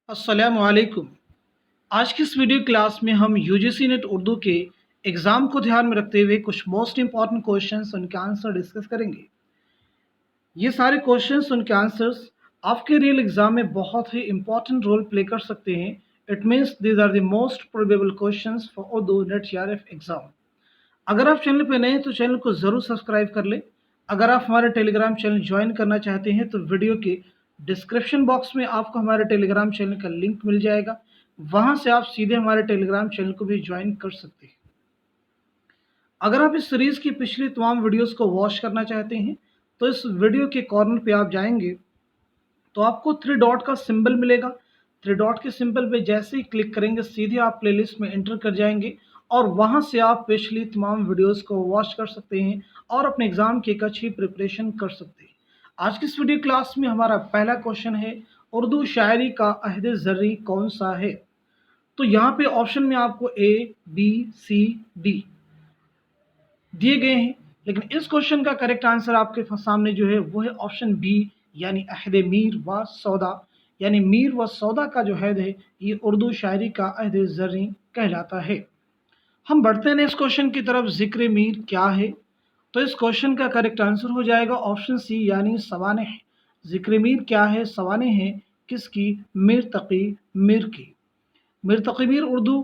अस्सलाम वालेकुम। आज की इस वीडियो क्लास में हम यूजीसी नेट उर्दू के एग्ज़ाम को ध्यान में रखते हुए कुछ मोस्ट इंपॉर्टेंट क्वेश्चंस उनके आंसर डिस्कस करेंगे। ये सारे क्वेश्चंस उनके आंसर्स आपके रियल एग्ज़ाम में बहुत ही इंपॉर्टेंट रोल प्ले कर सकते हैं। It means these are the most probable questions for Urdu NET JRF exam. अगर आप चैनल पे नए हैं तो चैनल को ज़रूर सब्सक्राइब कर लें। अगर आप हमारे टेलीग्राम चैनल ज्वाइन करना चाहते हैं तो वीडियो के डिस्क्रिप्शन बॉक्स में आपको हमारे टेलीग्राम चैनल का लिंक मिल जाएगा। वहाँ से आप सीधे हमारे टेलीग्राम चैनल को भी ज्वाइन कर सकते हैं। अगर आप इस सीरीज़ की पिछली तमाम वीडियोस को वॉच करना चाहते हैं तो इस वीडियो के कॉर्नर पे आप जाएंगे तो आपको थ्री डॉट का सिंबल मिलेगा। थ्री डॉट के सिंबल पे जैसे ही क्लिक करेंगे सीधे आप प्लेलिस्ट में एंटर कर जाएंगे और वहां से आप पिछली तमाम वीडियोस को वॉच कर सकते हैं और अपने एग्जाम की एक अच्छी प्रिपरेशन कर सकते हैं। आज की इस वीडियो क्लास में हमारा पहला क्वेश्चन है, उर्दू शायरी का अहद ज़र्री कौन सा है? तो यहाँ पे ऑप्शन में आपको ए, बी, सी, डी दिए गए हैं, लेकिन इस क्वेश्चन का करेक्ट आंसर आपके सामने जो है वो है ऑप्शन बी, यानी अहद मीर व सौदा। यानी मीर व सौदा का जो अहद है ये उर्दू शायरी का अहद ज़र्री कहलाता है। हम बढ़ते हैं इस क्वेश्चन की तरफ। जिक्र मीर क्या है? तो इस क्वेश्चन का करेक्ट आंसर हो जाएगा ऑप्शन सी, यानी सवानेह। जिक्र मीर क्या है? सवानेह है किसकी? मीर तकी मीर की। मीर तकी मीर उर्दू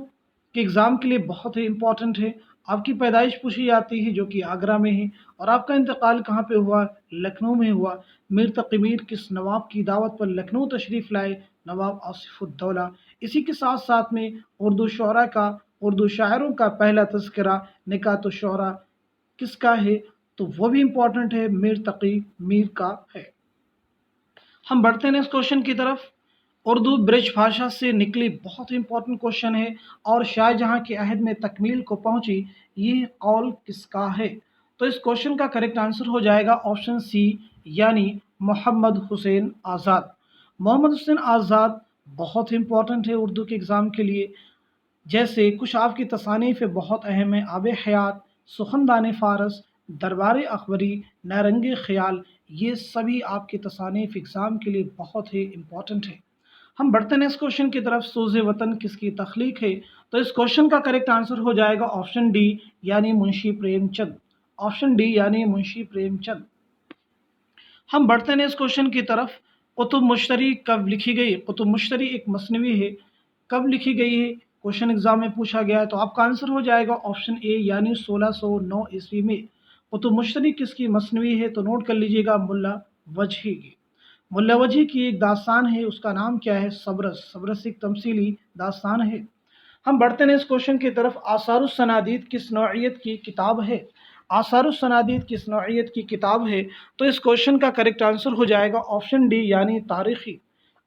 के एग्ज़ाम के लिए बहुत ही इंपॉर्टेंट है। आपकी पैदाइश पूछी जाती है जो कि आगरा में है, और आपका इंतकाल कहाँ पे हुआ? लखनऊ में हुआ। मीर तकी मीर किस नवाब की दावत पर लखनऊ तशरीफ़ लाए? नवाब आसिफुद्दौला। इसी के साथ साथ में उर्दू शायरों का पहला तज़किरा निकात शुअरा किसका है? तो वो भी इम्पॉर्टेंट है, मीर तकी मीर का है। हम बढ़ते हैं इस क्वेश्चन की तरफ। उर्दू ब्रज भाषा से निकली बहुत इंपॉर्टेंट क्वेश्चन है, और शाहजहां के अहद में तकमील को पहुंची ये कौल किसका है? तो इस क्वेश्चन का करेक्ट आंसर हो जाएगा ऑप्शन सी, यानी मोहम्मद हुसैन आज़ाद। मोहम्मद हुसैन आज़ाद बहुत इंपॉर्टेंट है उर्दू के एग्ज़ाम के लिए। जैसे कुछ आपकी तसानीफ़ बहुत अहम है, आब हयात, सुखनदान फ़ारस, दरबार अकबरी, नारंग ख़याल, ये सभी आपकी तसानीफ़ एग्ज़ाम के लिए बहुत ही इम्पॉर्टेंट है। हम बढ़ते हैं इस क्वेश्चन की तरफ। सूज़े वतन किसकी तख्लीक है? तो इस क्वेश्चन का करेक्ट आंसर हो जाएगा ऑप्शन डी, यानी मुंशी प्रेमचंद। ऑप्शन डी यानी मुंशी प्रेमचंद। हम बढ़ते हैं इस क्वेश्चन की तरफ। कुतुब मुश्तरी कब लिखी गई? कुतुब मुश्तरी एक मसनवी है, कब लिखी गई है? क्वेश्चन एग्जाम में पूछा गया है, तो आपका आंसर हो जाएगा ऑप्शन ए, यानी 1609 ईस्वी में। कुतुब मुश्तरी किसकी मसनवी है? तो नोट कर लीजिएगा, मुल्ला वजही की। मुल्ला वजही की एक दास्तान है, उसका नाम क्या है? सबरस। सबरस एक तमसीली दास्तान है। हम बढ़ते हैं इस क्वेश्चन की तरफ। आसारुस सनादीद किस नौइयत की किताब है? आसारुस सनादीद किस नौइयत की किताब है? तो इस क्वेश्चन का करेक्ट आंसर हो जाएगा ऑप्शन डी, यानी तारीखी।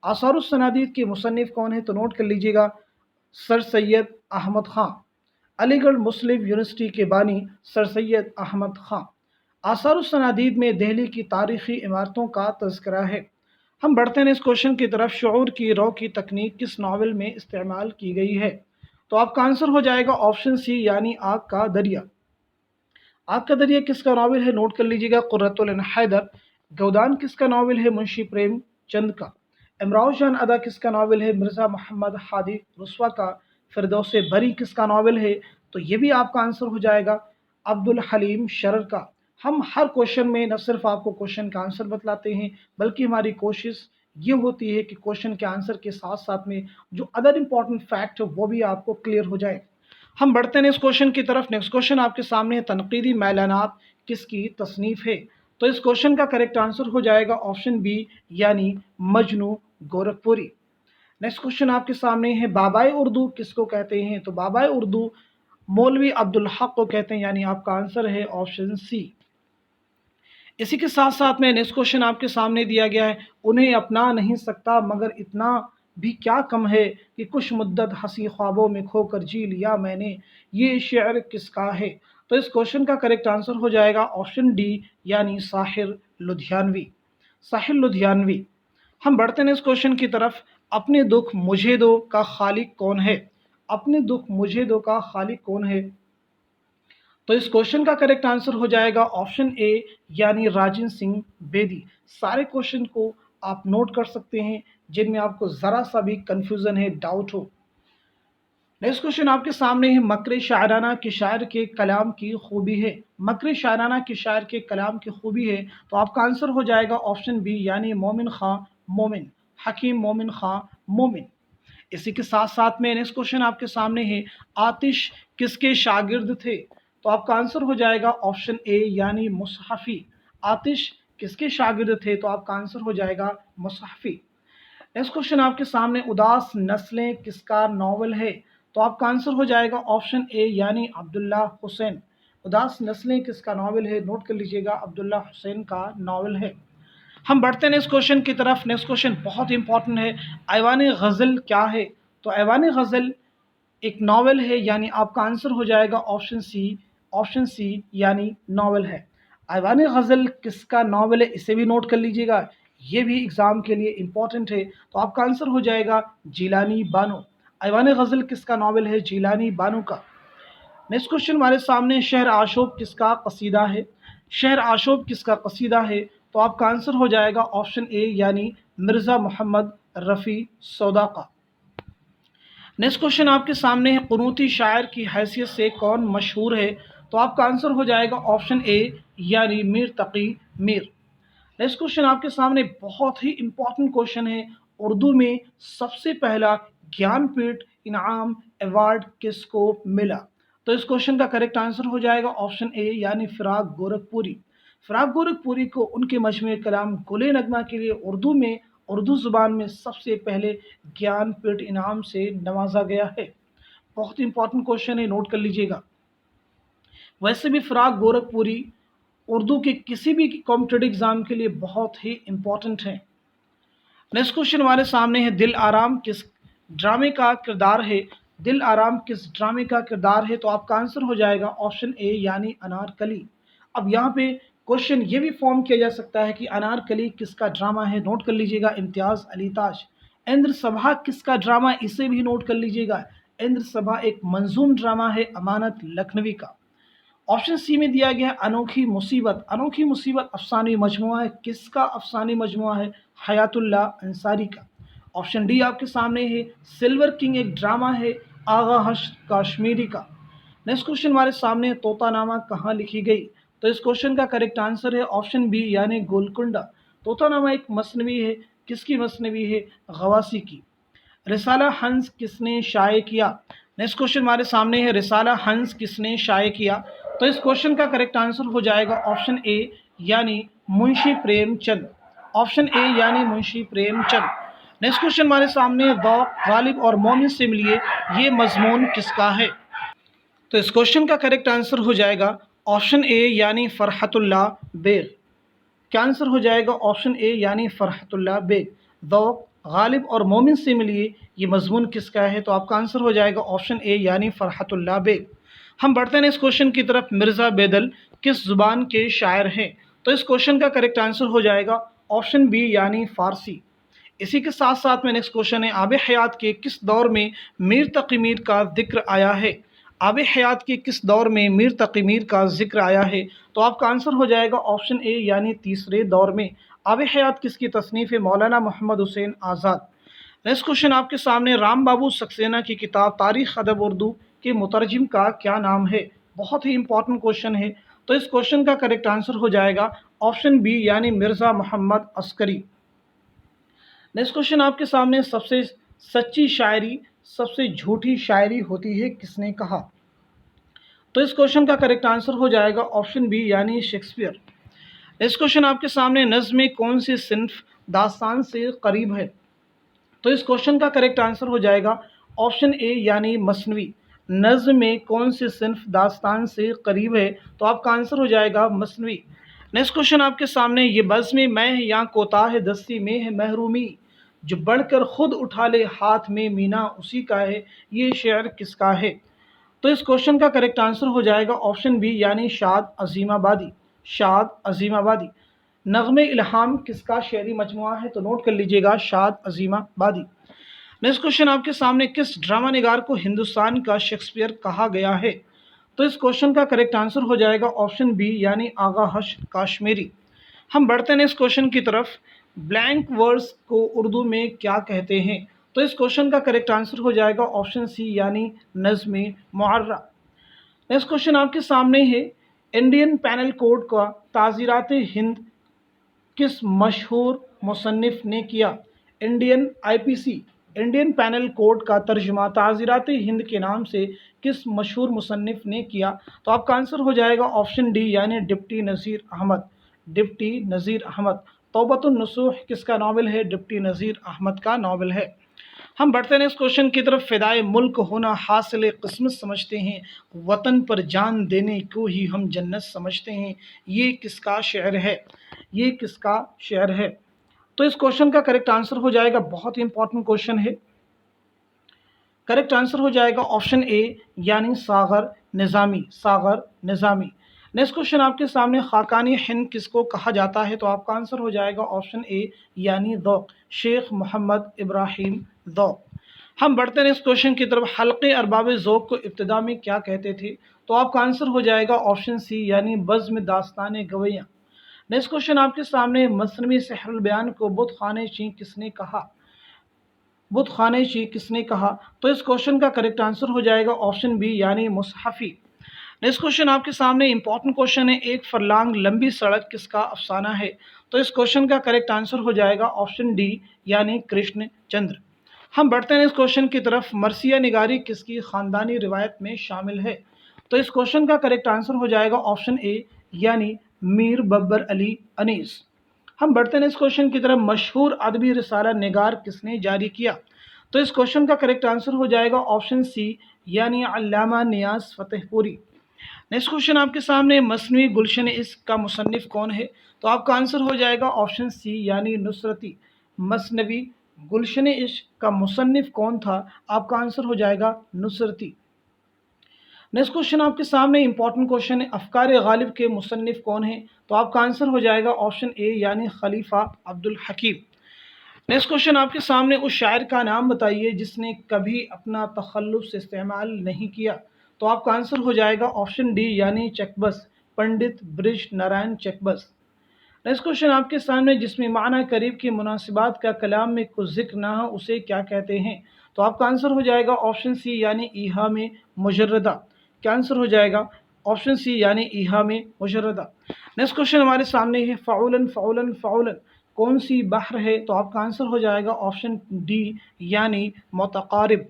आसारुस सनादीद के मुसन्निफ कौन है? तो नोट कर लीजिएगा, सर सैयद अहमद खां। अलीगढ़ मुस्लिम यूनिवर्सिटी के बानी सर सैयद अहमद खां। आसारुस सनादीद में दिल्ली की तारीखी इमारतों का तज़किरा है। हम बढ़ते हैं इस क्वेश्चन की तरफ। शऊर की रौ की तकनीक किस नावल में इस्तेमाल की गई है? तो आपका आंसर हो जाएगा ऑप्शन सी, यानी आग का दरिया। आग का दरिया किसका नावल है? नोट कर लीजिएगा, कुर्रतुल इन हैदर। गौदान किसका नावल है? मुंशी प्रेमचंद का। इमराव जान अदा किसका नावल है? मिर्ज़ा मोहम्मद हादी रुस्वा का। फिरदौस बरी किसका नावल है? तो ये भी आपका आंसर हो जाएगा अब्दुल हलीम शरर का। हम हर क्वेश्चन में न सिर्फ आपको क्वेश्चन का आंसर बतलाते हैं, बल्कि हमारी कोशिश ये होती है कि क्वेश्चन के आंसर के साथ साथ में जो अदर इंपॉर्टेंट फैक्ट है वो भी आपको क्लियर हो जाए। हम बढ़ते हैं इस क्वेश्चन की तरफ। नेक्स्ट क्वेश्चन आपके सामने है, तनकीदी मैलानात किसकी तसनीफ है? तो इस क्वेश्चन का करेक्ट आंसर हो जाएगा ऑप्शन बी, यानी मजनू गोरखपुरी। नेक्स्ट क्वेश्चन आपके सामने है, बाबाए उर्दू किसको कहते हैं? तो बाबाए उर्दू मौलवी अब्दुल हक को कहते हैं, यानी आपका आंसर है ऑप्शन सी। इसी के साथ साथ में नेक्स्ट क्वेश्चन आपके सामने दिया गया है, उन्हें अपना नहीं सकता मगर इतना भी क्या कम है कि कुछ मुद्दत हंसी ख्वाबों में खोकर जी लिया मैंने, ये शेर किसका है? तो इस क्वेश्चन का करेक्ट आंसर हो जाएगा ऑप्शन डी, यानी साहिर लुधियानवी। साहिर लुधियानवी। हम बढ़ते हैं इस क्वेश्चन की तरफ। अपने दुख मुझे दो का खालिक कौन है? अपने दुख मुझे दो का खालिक कौन है? तो इस क्वेश्चन का करेक्ट आंसर हो जाएगा ऑप्शन ए, यानी राजन सिंह बेदी। सारे क्वेश्चन को आप नोट कर सकते हैं, जिन में आपको ज़रा सा भी कन्फ्यूज़न है, डाउट हो। नेक्स्ट क्वेश्चन आपके सामने है, मकर शायराना के शायर के कलाम की खूबी है। मकर शायराना के शायर के कलाम की खूबी है, तो आपका आंसर हो जाएगा ऑप्शन बी, यानी मोमिन खां मोमिन, हकीम मोमिन खां मोमिन। इसी के साथ साथ में नेक्स्ट क्वेश्चन आपके सामने है, आतिश किसके शागिर्द थे? तो आपका आंसर हो जाएगा ऑप्शन ए, यानी मुसहफ़ी। आतिश किसके शागिर्द थे? तो आपका आंसर हो जाएगा मुसहफ़ी। नेक्स्ट क्वेश्चन आपके सामने, उदास नस्लें किसका नावल है? तो आपका आंसर हो जाएगा ऑप्शन ए, यानी अब्दुल्ला हुसैन। उदास नस्लें किसका नावल है? नोट कर लीजिएगा, अब्दुल्ला हुसैन का नावल है। हम बढ़ते हैं नेक्स्ट क्वेश्चन की तरफ। नेक्स्ट क्वेश्चन बहुत इंपॉर्टेंट है, ऐवान गज़ल क्या है? तो ऐवान गज़ल एक नावल है, यानी आपका आंसर हो जाएगा ऑप्शन सी। ऑप्शन सी यानी नावल है। ऐवान गज़ल किसका नावल है? इसे भी नोट कर लीजिएगा, ये भी एग्जाम के लिए इंपॉर्टेंट है। तो आपका आंसर हो जाएगा जिलानी बानो। ऐवान गज़ल किसका नावल है? जिलानी बानो का। नेक्स्ट क्वेश्चन हमारे सामने, शहर आशोब किसका कसीदा है? शहर आशोब किसका कसीदा है? तो आपका आंसर हो जाएगा ऑप्शन ए, यानी मिर्ज़ा मोहम्मद रफ़ी सौदा का। नेक्स्ट क्वेश्चन आपके सामने है, कुनूती शायर की हैसियत से कौन मशहूर है? तो आपका आंसर हो जाएगा ऑप्शन ए, यानी मीर तकी मीर। नेक्स्ट क्वेश्चन आपके सामने बहुत ही इंपॉर्टेंट क्वेश्चन है, उर्दू में सबसे पहला ज्ञानपीठ इनाम अवार्ड किसको मिला? तो इस क्वेश्चन का करेक्ट आंसर हो जाएगा ऑप्शन ए, यानी फिराक गोरखपुरी। फिराक गोरखपुरी को उनके मजमूए कलाम गुले नगमा के लिए उर्दू ज़ुबान में सबसे पहले ज्ञानपीठ इनाम से नवाजा गया है। बहुत इंपॉर्टेंट क्वेश्चन है, नोट कर लीजिएगा। वैसे भी फिराक गोरखपुरी उर्दू के किसी भी कॉम्पिटेटिव एग्जाम के लिए बहुत ही इंपॉर्टेंट है। नेक्स्ट क्वेश्चन हमारे सामने है, दिल आराम किस ड्रामे का किरदार है? दिल आराम किस ड्रामे का किरदार है? तो आपका आंसर हो जाएगा ऑप्शन ए, यानी अनारकली। अब यहाँ पे क्वेश्चन ये भी फॉर्म किया जा सकता है कि अनारकली किसका ड्रामा है? नोट कर लीजिएगा, इम्तियाज अली ताज। इंद्र सभा किसका ड्रामा? इसे भी नोट कर लीजिएगा, इंद्र सभा एक मंजूम ड्रामा है अमानत लखनवी का। ऑप्शन सी में दिया गया है अनोखी मुसीबत। अनोखी मुसीबत अफसानी मजमुआ है, किसका अफसानी मजमुआ है? हयातुल्ला अंसारी का। ऑप्शन डी आपके सामने है, सिल्वर किंग एक ड्रामा है आगा हश्र काश्मीरी का। नेक्स्ट क्वेश्चन हमारे सामने है, तोतानामा कहाँ लिखी गई? तो इस क्वेश्चन का करेक्ट आंसर है ऑप्शन बी, यानी गोलकुंडा। तोतानामा एक मसनवी है, किसकी मसनवी है? गवासी की। रिसाला हंस किसने शाये किया? नेक्स्ट क्वेश्चन हमारे सामने है, रिसाला हंस किसने शाये किया? तो इस क्वेश्चन का करेक्ट आंसर हो जाएगा ऑप्शन ए, यानी मुंशी प्रेमचंद। ऑप्शन ए, यानी मुंशी प्रेमचंद। नेक्स्ट क्वेश्चन हमारे सामने है, दौक गालिब और मोमिन से मिलिए, ये मजमून किसका है? तो इस क्वेश्चन का करेक्ट आंसर हो जाएगा ऑप्शन ए, यानी फरहतुल्ला बेग। क्या आंसर हो जाएगा? ऑप्शन ए, यानी फरहतुल्ला बेग। दौक गालिब और मोमिन से मिलिए, ये मजमून किसका है? तो आपका आंसर हो जाएगा ऑप्शन ए, यानी फरहतुल्ला बेग। हम बढ़ते हैं इस क्वेश्चन की तरफ, मिर्ज़ा बेदल किस ज़ुबान के शायर हैं? तो इस क्वेश्चन का करेक्ट आंसर हो जाएगा ऑप्शन बी, यानी फ़ारसी। इसी के साथ साथ में नेक्स्ट क्वेश्चन है, आब हयात के किस दौर में मीर तकी मीर का जिक्र आया है? आब हयात के किस दौर में मीर तकी मीर का जिक्र आया है? तो आपका आंसर हो जाएगा ऑप्शन ए, यानी तीसरे दौर में। आब हयात किसकी तसनीफ़ है? मौलाना मोहम्मद हुसैन आज़ाद। नेक्स्ट क्वेश्चन आपके सामने, राम बाबू सक्सेना की किताब तारीख़ अदब उर्दू के मुतरजिम का क्या नाम है? बहुत ही इंपॉर्टेंट क्वेश्चन है। तो इस क्वेश्चन का करेक्ट आंसर हो जाएगा ऑप्शन बी, यानी मिर्ज़ा मोहम्मद अस्करी। नेक्स्ट क्वेश्चन आपके सामने, सबसे सच्ची शायरी सबसे झूठी शायरी होती है, किसने कहा? तो इस क्वेश्चन का करेक्ट आंसर हो जाएगा ऑप्शन बी, यानी शेक्सपियर। नेक्स्ट क्वेश्चन आपके सामने, नज़्म में कौन सी सिन्फ दास्तान से करीब है? तो इस क्वेश्चन का करेक्ट आंसर हो जाएगा ऑप्शन ए, यानी मसनवी। नज़्म में कौन सी सिन्फ दास्तान से करीब है? तो आपका आंसर हो जाएगा मसनवी। नेक्स्ट क्वेश्चन आपके सामने, ये बज़्म मैं है या कोताह दस्ती में है महरूमी, जो बढ़कर खुद उठा ले हाथ में मीना उसी का है, ये शेर किसका है? तो इस क्वेश्चन का करेक्ट आंसर हो जाएगा ऑप्शन बी, यानी शाद अजीमाबादी। शाद अजीमाबादी। नग़्मे इल्हाम किसका शेरी मजमुआ है? तो नोट कर लीजिएगा, शाद अजीमाबादी। नेक्स्ट क्वेश्चन आपके सामने, किस ड्रामा निगार को हिंदुस्तान का शेक्सपियर कहा गया है? तो इस क्वेश्चन का करेक्ट आंसर हो जाएगा ऑप्शन बी, यानी आगा हश्र काश्मीरी। हम बढ़ते हैं इस क्वेश्चन की तरफ, ब्लैंक वर्स को उर्दू में क्या कहते हैं? तो इस क्वेश्चन का करेक्ट आंसर हो जाएगा ऑप्शन सी यानी नज़्म मुअर्रा। नेक्स्ट क्वेश्चन आपके सामने है, इंडियन पैनल कोड का ताज़ीरात हिंद किस मशहूर मुसन्निफ ने किया? Indian IPC Indian panel code का तर्जुमा ताज़ीरात हिंद के नाम से किस मशहूर मुसन्निफ ने किया? तो आपका आंसर हो जाएगा ऑप्शन डी यानी डिप्टी नज़ीर अहमद। डिप्टी नज़ीर अहमद। तौबतुन नसूह किसका नावल है? डिप्टी नज़ीर अहमद का नावल है। हम बढ़ते हैं नेक्स्ट क्वेश्चन की तरफ। फ़िदाए मुल्क होना हासिल किस्मत समझते हैं, वतन पर जान देने को ही हम जन्नत समझते हैं। ये किसका शेर है? ये किसका शेर है? तो इस क्वेश्चन का करेक्ट आंसर हो जाएगा, बहुत ही इंपॉर्टेंट क्वेश्चन है, करेक्ट आंसर हो जाएगा ऑप्शन ए यानी सागर निज़ामी। सागर निज़ामी। नेक्स्ट क्वेश्चन आपके सामने, खाकानी हिंद किसको कहा जाता है? तो आपका आंसर हो जाएगा ऑप्शन ए यानी ज़ौक़। शेख मोहम्मद इब्राहिम ज़ौक़। हम बढ़ते हैं नेक्स्ट क्वेश्चन की तरफ। हल्क़े अरबाब ज़ौक़ को इब्तिदा में क्या कहते थे? तो आपका आंसर हो जाएगा ऑप्शन सी यानी बज़्म दास्तान गवैयाँ। नेक्स्ट क्वेश्चन आपके सामने, मसनवी सेहरुल बयान को बुत खाने ची किसने कहा? बुत खाने ची किसने कहा? तो इस क्वेश्चन का करेक्ट आंसर हो जाएगा ऑप्शन बी यानी मुसहफ़ी। नेक्स्ट क्वेश्चन आपके सामने इंपॉर्टेंट क्वेश्चन है, एक फरलांग लंबी सड़क किसका अफसाना है? तो इस क्वेश्चन का करेक्ट आंसर हो जाएगा ऑप्शन डी यानी कृष्ण चंद्र। हम बढ़ते हैं इस क्वेश्चन की तरफ। मरसिया निगारी किसकी ख़ानदानी रिवायत में शामिल है? तो इस क्वेश्चन का करेक्ट आंसर हो जाएगा ऑप्शन ए यानी मीर बब्बर अली अनीस। हम बढ़ते हैं इस क्वेश्चन की तरफ। मशहूर अदबी रिसाला निगार किसने जारी किया? तो इस क्वेश्चन का करेक्ट आंसर हो जाएगा ऑप्शन सी यानी अल्लामा नियाज़ फतेहपुरी। नेक्स्ट क्वेश्चन आपके सामने, मसनवी गुलशन इश्क का मुसन्निफ कौन है? तो आपका आंसर हो जाएगा ऑप्शन सी यानी नुसरती। मसनवी गुलशन इश्क का मुसन्निफ कौन था? आपका आंसर हो जाएगा नुसरती। नेक्स्ट क्वेश्चन आपके सामने इंपॉर्टेंट क्वेश्चन है, अफकार गालिब के मुसन्निफ कौन है? तो आपका आंसर हो जाएगा ऑप्शन ए यानी खलीफा अब्दुल हकीम। नेक्स्ट क्वेश्चन आपके सामने, उस शायर का नाम बताइए जिसने कभी अपना तखल्लुस इस्तेमाल नहीं किया? तो आपका आंसर हो जाएगा ऑप्शन डी यानी चकबस। पंडित ब्रिज नारायण चकबस। नेक्स्ट क्वेश्चन आपके सामने, जिसमें माना करीब की मुनासिबात का कलाम में कुछ जिक्र ना हो उसे क्या कहते हैं? तो आपका आंसर हो जाएगा ऑप्शन सी यानी ईहा में मुजर्रदा। क्या आंसर हो जाएगा? ऑप्शन सी यानी ईहा में मुजर्रदा। नेक्स्ट क्वेश्चन हमारे सामने है, फ़ौलन फ़ौलन फ़ौलन कौन सी बहर है? तो आपका आंसर हो जाएगा ऑप्शन डी यानी मुतक़ारिब।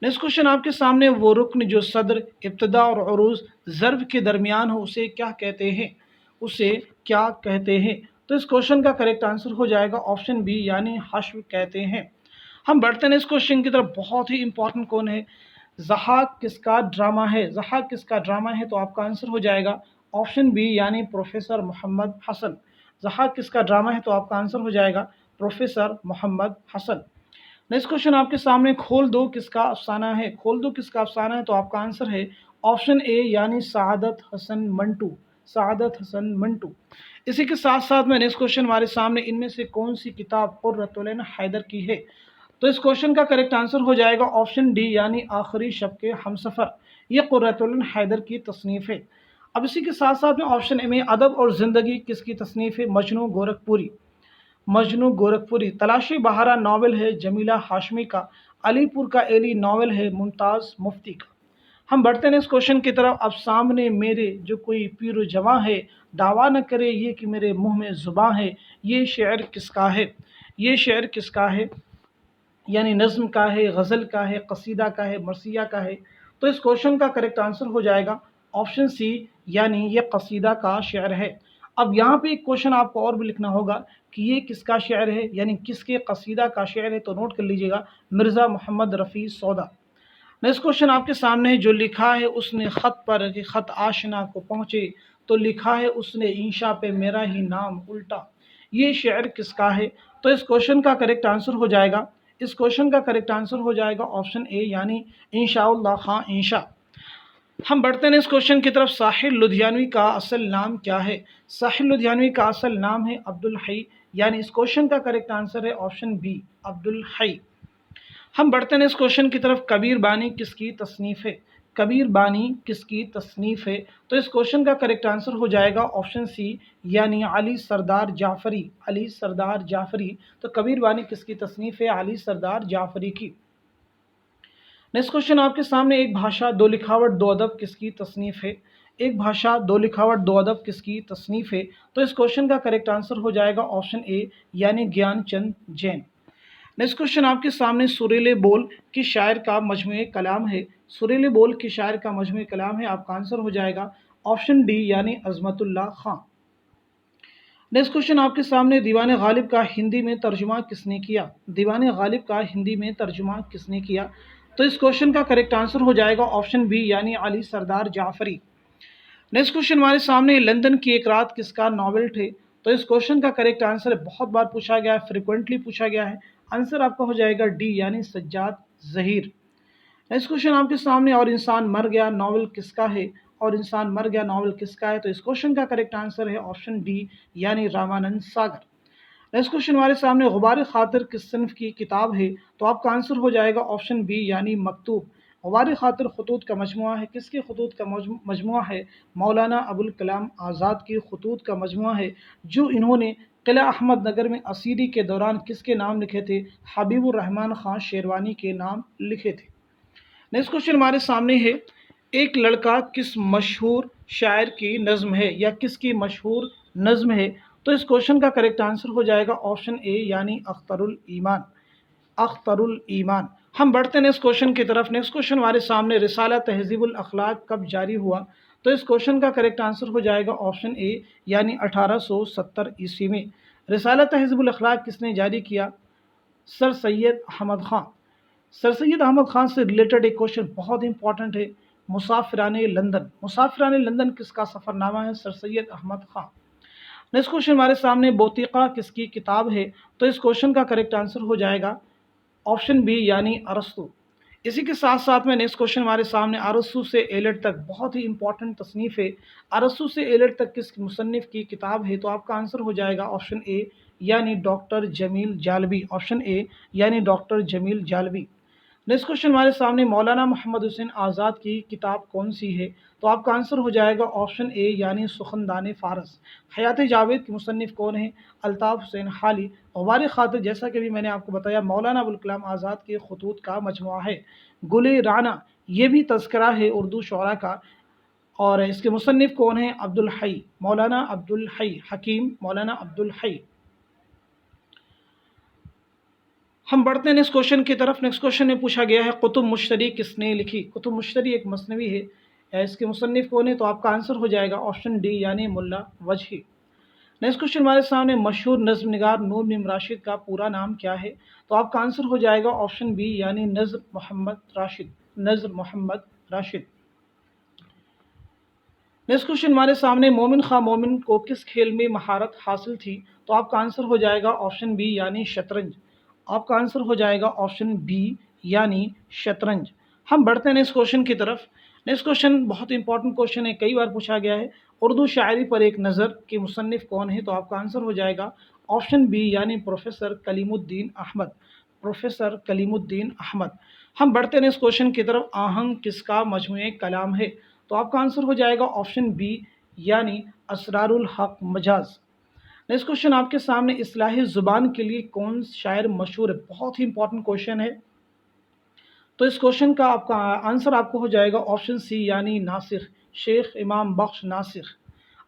नेक्स्ट क्वेश्चन आपके सामने, वो रुक्न जो सदर इब्तिदा और उरूज ज़र्फ़ के दरमियान हो उसे क्या कहते हैं? उसे क्या कहते हैं? तो इस क्वेश्चन का करेक्ट आंसर हो जाएगा ऑप्शन बी यानी हश्व कहते हैं। हम बढ़ते हैं इस क्वेश्चन की तरफ, बहुत ही इंपॉर्टेंट कौन है, ज़हाक किसका ड्रामा है? ज़हाक किसका ड्रामा है? तो आपका आंसर हो जाएगा ऑप्शन बी यानी प्रोफेसर मोहम्मद हसन। ज़हाक किसका ड्रामा है? तो आपका आंसर हो जाएगा professor Mohammad Hasan. Next question आपके सामने, खोल दो किसका अफसाना है? खोल दो किसका अफसाना है? तो आपका आंसर है ऑप्शन ए यानी सआदत हसन मंटू। सआदत हसन मंटू। इसी के साथ साथ में नेक्स्ट क्वेश्चन हमारे सामने, इनमें से कौन सी किताब कुर्रतुल ऐन हैदर की है? तो इस क्वेश्चन का करेक्ट आंसर हो जाएगा ऑप्शन डी यानी आखिरी शब के हमसफ़र। ये कुर्रतुल ऐन हैदर की तसनीफ़ है। अब इसी के साथ साथ में ऑप्शन ए में अदब और ज़िंदगी किसकी तसनीफ़ है? मजनू गोरखपुरी। मजनू गोरखपुरी। तलाशी बहारा नावल है जमीला हाशमी का। अलीपुर का एली नावल है मुमताज़ मुफ्ती का। हम बढ़ते हैं इस क्वेश्चन की तरफ। अब सामने मेरे जो कोई पीर जवां है, दावा न करे ये कि मेरे मुंह में ज़ुबां है। ये शेर किसका है? ये शेर किसका है? यानी नज़्म का है, गज़ल का है, कसीदा का है, मरसिया का है? तो इस क्वेश्चन का करेक्ट आंसर हो जाएगा ऑप्शन सी यानी ये कसीदा का शेर है। अब यहाँ पे एक क्वेश्चन आपको और भी लिखना होगा कि ये किसका शेर है, यानी किसके कसीदा का शेर है? तो नोट कर लीजिएगा, मिर्ज़ा मोहम्मद रफ़ी सौदा। नेक्स्ट क्वेश्चन आपके सामने है, जो लिखा है उसने ख़त पर कि ख़त आशना को पहुँचे, तो लिखा है उसने इंशा पे मेरा ही नाम उल्टा। ये शेर किसका है? तो इस क्वेश्चन का करेक्ट आंसर हो जाएगा, इस क्वेश्चन का करेक्ट आंसर हो जाएगा ऑप्शन ए यानी इंशाउल्लाह खां इंशा। हम बढ़ते हैं इस क्वेश्चन की तरफ। साहिल लुधियानवी का असल नाम क्या है? साहिल लुधियानवी का असल नाम है अब्दुल हई, यानी इस क्वेश्चन का करेक्ट आंसर है ऑप्शन बी अब्दुल हई। हम बढ़ते हैं इस क्वेश्चन की तरफ। कबीर बानी किसकी तसनीफ़ है? کبیر بانی کس کی تصنیف ہے؟ تو اس کوشچن کا کریکٹ آنسر ہو جائے گا آپشن سی یعنی علی سردار جعفری، علی سردار جعفری۔ تو کبیر بانی کس کی تصنیف ہے؟ علی سردار جعفری کی۔ نیکسٹ کوشچن آپ کے سامنے، ایک بھاشا دو لکھاوٹ دو ادب کس کی تصنیف ہے؟ ایک بھاشا دو لکھاوٹ دو ادب کس کی تصنیف ہے؟ تو اس کوشچن کا کریکٹ آنسر ہو جائے گا آپشن اے یعنی گیان چند جین۔ نیکسٹ کوشچن آپ کے سامنے، سریلے بول کس شاعر کا مجموعہ کلام ہے؟ سریلے بول کس شاعر کا مجموعہ کلام ہے؟ آپ کا آنسر ہو جائے گا آپشن ڈی یعنی عظمت اللہ خان۔ نیکسٹ کوشچن آپ کے سامنے، دیوان غالب کا ہندی میں ترجمہ کس نے کیا؟ دیوان غالب کا ہندی میں ترجمہ کس نے کیا؟ تو اس کوشچن کا کریکٹ آنسر ہو جائے گا آپشن بی یعنی علی سردار جعفری۔ نیکسٹ کوشچن ہمارے سامنے، لندن کی ایک رات کس کا ناول ہے؟ تو اس کوشچن کا کریکٹ آنسر بہت بار پوچھا گیا ہے، فریکوینٹلی پوچھا گیا ہے، آنسر آپ کا ہو جائے گا ڈی یعنی سجاد ظہیر۔ نیکسٹ کوشچن آپ کے سامنے، اور انسان مر گیا ناول کس کا ہے؟ اور انسان مر گیا ناول کس کا ہے؟ تو اس کوشچن کا کریکٹ آنسر ہے آپشن ڈی یعنی رامانند ساگر۔ نیکسٹ کوشچن ہمارے سامنے، غبار خاطر کس صنف کی کتاب ہے؟ تو آپ کا آنسر ہو جائے گا آپشن بی یعنی مکتوب۔ غبار خاطر خطوط کا مجموعہ ہے، کس کے خطوط کا مجموعہ ہے؟ مولانا ابوالکلام آزاد کی خطوط کا مجموعہ ہے، جو انہوں نے قلعہ احمد نگر میں اسیری کے دوران کس کے نام لکھے تھے؟ حبیب الرحمن خان شیروانی کے نام لکھے تھے۔ نیکسٹ کوشچن ہمارے سامنے ہے، ایک لڑکا کس مشہور شاعر کی نظم ہے یا کس کی مشہور نظم ہے؟ تو اس کوشچن کا کریکٹ آنسر ہو جائے گا آپشن اے یعنی اختر الایمان، اختر الایمان۔ ہم بڑھتے ہیں نیکسٹ کوشچن کی طرف۔ نیکسٹ کوشچن ہمارے سامنے، رسالہ تہذیب الاخلاق کب جاری ہوا؟ تو اس کوشچن کا کریکٹ آنسر ہو جائے گا آپشن اے یعنی 1870 عیسوی میں۔ رسالہ تہذیب الاخلاق کس نے جاری کیا؟ سر سید احمد خان۔ سر سید احمد خان سے ریلیٹڈ ایک کوشچن بہت امپورٹنٹ ہے، مسافران لندن، مسافران لندن کس کا سفر نامہ ہے؟ سر سید احمد خان۔ نیکسٹ کوشچن ہمارے سامنے، بوتیقہ کس کی کتاب ہے؟ تو اس کوشچن کا کریکٹ آنسر ہو جائے گا آپشن بی یعنی ارسطو۔ اسی کے ساتھ ساتھ میں نیکسٹ کوشچن ہمارے سامنے، ارسطو سے ایلٹ تک بہت ہی امپورٹنٹ تصنیف ہے، ارسطو سے ایلٹ تک کس مصنف کی کتاب ہے؟ تو آپ کا آنسر ہو جائے گا آپشن اے یعنی ڈاکٹر جمیل جالبی، آپشن اے یعنی ڈاکٹر جمیل جالبی۔ نیکسٹ کوشچن ہمارے سامنے، مولانا محمد حسین آزاد کی کتاب کون سی ہے؟ تو آپ کا آنسر ہو جائے گا آپشن اے یعنی سخندان فارس۔ حیات جاوید کے مصنف کون ہیں؟ الطاف حسین حالی۔ غبار خاطر جیسا کہ بھی میں نے آپ کو بتایا مولانا ابوالکلام آزاد کے خطوط کا مجموعہ ہے۔ گل رانا یہ بھی تذکرہ ہے اردو شعراء کا، اور اس کے مصنف کون ہیں؟ عبدالحی، مولانا عبدالحی حکیم، مولانا عبدالحی۔ ہم بڑھتے ہیں نیکسٹ کوشچن کی طرف۔ نیکسٹ کوشچن میں پوچھا گیا ہے، کتب مشتری کس نے لکھی؟ کتب مشتری ایک مثنوی ہے، اس کے مصنف کون ہے؟ تو آپ کا آنسر ہو جائے گا آپشن ڈی یعنی ملا وجہی۔ نیکسٹ کوشچن ہمارے سامنے، مشہور نظم نگار نور نیم راشد کا پورا نام کیا ہے؟ تو آپ کا آنسر ہو جائے گا آپشن بی یعنی نذر محمد راشد، نذر محمد راشد۔ نیکسٹ کوشچن ہمارے سامنے، مومن خان مومن کو کس کھیل میں مہارت حاصل تھی؟ تو آپ کا آنسر ہو جائے گا آپشن بی یعنی شطرنج، آپ کا آنسر ہو جائے گا آپشن بی یعنی شطرنج۔ ہم بڑھتے ہیں نیکسٹ کوشچن کی طرف۔ نیکسٹ کوشچن بہت امپورٹنٹ کوشچن ہے، کئی بار پوچھا گیا ہے، اردو شاعری پر ایک نظر کے مصنف کون ہے؟ تو آپ کا آنسر ہو جائے گا آپشن بی یعنی پروفیسر کلیم الدین احمد، پروفیسر کلیم الدین احمد۔ ہم بڑھتے ہیں نیکسٹ کوشچن کی طرف، آہنگ کس کا مجموعہ کلام ہے؟ تو آپ کا آنسر ہو جائے گا آپشن بی یعنی اسرار الحق مجاز۔ نیکسٹ کوشچن آپ کے سامنے، اصلاح زبان کے لیے کون شاعر مشہور ہے؟ بہت ہی امپورٹنٹ کوشچن ہے، تو اس کوشچن کا آپ کا آنسر آپ کو ہو جائے گا آپشن سی یعنی ناسخ، شیخ امام بخش ناسخ،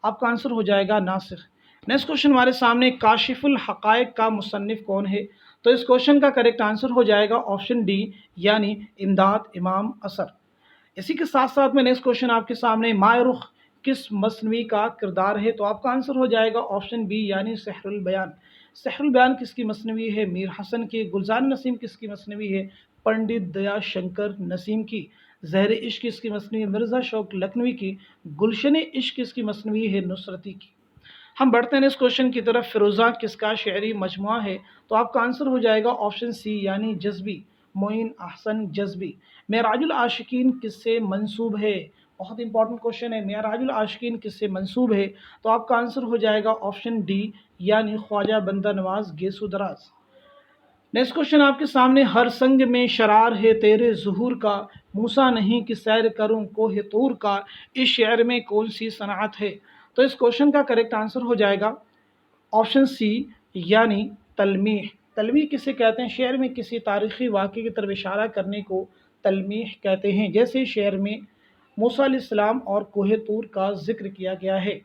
آپ کا آنسر ہو جائے گا ناسخ۔ نیکسٹ کوشچن ہمارے سامنے، کاشف الحقائق کا مصنف کون ہے؟ تو اس کوشچن کا کریکٹ آنسر ہو جائے گا آپشن ڈی یعنی امداد امام اثر۔ اسی کے ساتھ ساتھ میں نیکسٹ کوشچن آپ کے سامنے، مائے رخ کس مثنوی کا کردار ہے؟ تو آپ کا آنسر ہو جائے گا آپشن بی یعنی سحر البیان۔ سحر البیان کس کی مثنوی ہے؟ میر حسن کی۔ گلزار نسیم کس کی مثنوی ہے؟ پنڈت دیا شنکر نسیم کی۔ زہر عشق کس کی مثنوی ہے؟ مرزا شوق لکھنوی کی۔ گلشن عشق کس کی مثنوی ہے؟ نصرتی کی۔ ہم بڑھتے ہیں اس کوشچن کی طرف، فیروزہ کس کا شعری مجموعہ ہے؟ تو آپ کا آنسر ہو جائے گا آپشن سی یعنی جذبی، معین احسن جذبی۔ معراج العاشقین کس سے منسوب ہے؟ بہت امپورٹنٹ کوشچن ہے، معراج العاشقین کس سے منسوب ہے؟ تو آپ کا آنسر ہو جائے گا آپشن ڈی یعنی خواجہ بندہ نواز گیسو دراز۔ نیکسٹ کوشچن آپ کے سامنے، ہر سنگ میں شرار ہے تیرے ظہور کا، موسیٰ نہیں کہ سیر کروں کوہ طور کا، اس شعر میں کون سی صنعت ہے؟ تو اس کوشچن کا کریکٹ آنسر ہو جائے گا آپشن سی یعنی تلمیح۔ تلمیح کسے کہتے ہیں؟ شعر میں کسی تاریخی واقعے کی طرف اشارہ کرنے کو تلمیح کہتے ہیں، جیسے شعر میں موسیٰ علیہ السلام اور کوہ طور کا ذکر کیا گیا ہے۔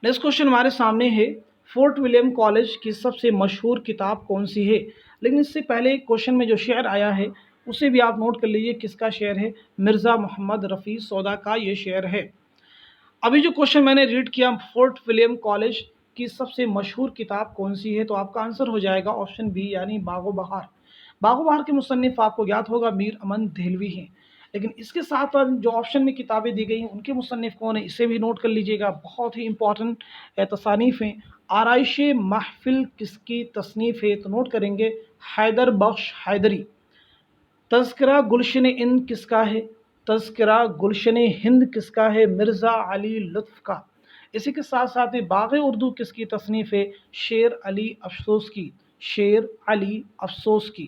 نیکسٹ کوشچن ہمارے سامنے ہے، فورٹ ولیم کالج کی سب سے مشہور کتاب کون سی ہے؟ لیکن اس سے پہلے کوشچن میں جو شعر آیا ہے اسے بھی آپ نوٹ کر لیجیے، کس کا شعر ہے؟ مرزا محمد رفیع سودا کا یہ شعر ہے۔ ابھی جو کوشچن میں نے ریڈ کیا، فورٹ ولیم کالج کی سب سے مشہور کتاب کون سی ہے؟ تو آپ کا آنسر ہو جائے گا آپشن بی یعنی باغ و بہار۔ باغ و بہار کے مصنف آپ کو یاد ہوگا میر امن دہلوی ہیں، لیکن اس کے ساتھ جو آپشن میں کتابیں دی گئی ہیں ان کے مصنف کون ہیں اسے بھی نوٹ کر لیجیے گا، بہت ہی امپورٹنٹ تصانیف ہیں۔ آرائش محفل کس کی تصنیف ہے؟ تو نوٹ کریں گے حیدر بخش حیدری۔ تذکرہ گلشن ہند کس کا ہے؟ تذکرہ گلشن ہند کس کا ہے؟ مرزا علی لطف کا۔ اسی کے ساتھ ساتھ باغ اردو کس کی تصنیف ہے؟ شیر علی افسوس کی، شیر علی افسوس کی۔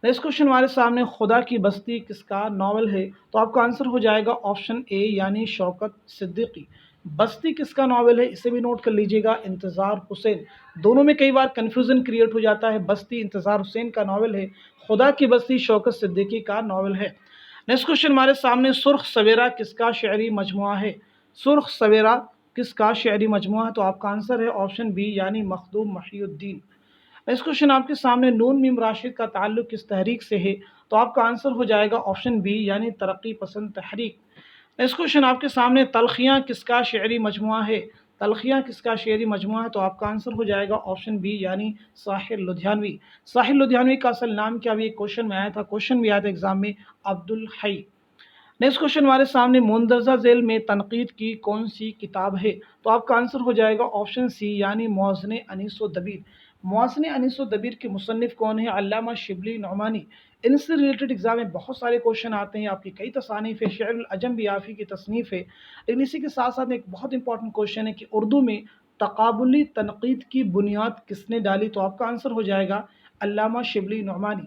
نیکسٹ کوشچن ہمارے سامنے، خدا کی بستی کس کا ناول ہے؟ تو آپ کا آنسر ہو جائے گا آپشن اے یعنی شوکت صدیقی۔ بستی کس کا ناول ہے اسے بھی نوٹ کر لیجیے گا، انتظار حسین۔ دونوں میں کئی بار کنفیوژن کریٹ ہو جاتا ہے، بستی انتظار حسین کا ناول ہے، خدا کی بستی شوکت صدیقی کا ناول ہے۔ نیکسٹ کوشچن ہمارے سامنے، سرخ سویرا کس کا شعری مجموعہ ہے؟ سرخ سویرا کس کا شعری مجموعہ ہے؟ تو آپ کا آنسر ہے آپشن بی یعنی مخدوم محی الدین۔ نیکسٹ کوشچن آپ کے سامنے، نون میم راشد کا تعلق کس تحریک سے ہے؟ تو آپ کا آنسر ہو جائے گا آپشن بی یعنی ترقی پسند تحریک۔ نیکسٹ کوشچن آپ کے سامنے، تلخیاں کس کا شعری مجموعہ ہے؟ تلخیاں کس کا شعری مجموعہ ہے؟ تو آپ کا آنسر ہو جائے گا آپشن بی یعنی ساحر لدھیانوی۔ ساحر لدھیانوی کا اصل نام کیا؟ بھی ایک کوشچن میں آیا تھا، کوشچن بھی آیا تھا ایگزام میں، عبدالحی۔ نیکسٹ کوشچن ہمارے سامنے، مندرجہ ذیل میں تنقید کی کون سی کتاب ہے؟ تو آپ کا آنسر ہو جائے گا آپشن سی یعنی موازن انیس و دبیر۔ موازن انیس و دبیر کے مصنف کون ہیں؟ علامہ شبلی نعمانی۔ ان سے ریلیٹڈ ایگزام میں بہت سارے کوشچن آتے ہیں، آپ کی کئی تصانیف ہے، شعر العجم بھی آپ ہی کی تصنیف ہے، لیکن اسی کے ساتھ ساتھ ایک بہت امپورٹنٹ کوشچن ہے کہ اردو میں تقابلی تنقید کی بنیاد کس نے ڈالی؟ تو آپ کا آنسر ہو جائے گا علامہ شبلی نعمانی۔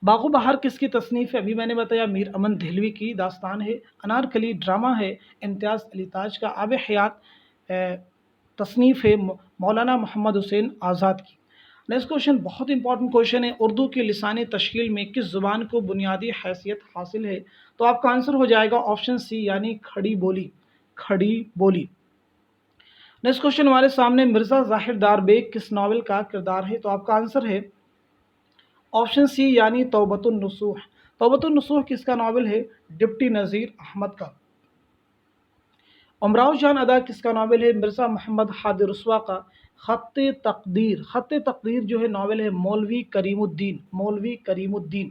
باغ و بہار کس کی تصنیف ہے؟ ابھی میں نے بتایا میر امن دہلوی کی داستان ہے۔ انارکلی ڈرامہ ہے امتیاز علی تاج کا۔ آب حیات تصنیف ہے مولانا محمد حسین آزاد کی۔ نیکسٹ کوشچن بہت امپورٹنٹ کوشچن ہے، اردو کی لسانی تشکیل میں کس زبان کو بنیادی حیثیت حاصل ہے؟ تو آپ کا آنسر ہو جائے گا آپشن سی یعنی کھڑی بولی، کھڑی بولی۔ نیکسٹ کوشچن ہمارے سامنے، مرزا ظاہر دار بیگ کس ناول کا کردار ہے؟ تو آپ کا آنسر ہے آپشن سی یعنی توبۃ النصوح۔ توبۃ النصوح کس کا ناول ہے؟ ڈپٹی نذیر احمد کا۔ امراؤ جان ادا کس کا ناول ہے؟ مرزا محمد ہادی رسوا کا۔ خط تقدیر، خط تقدیر جو ہے ناول ہے مولوی کریم الدین، مولوی کریم الدین۔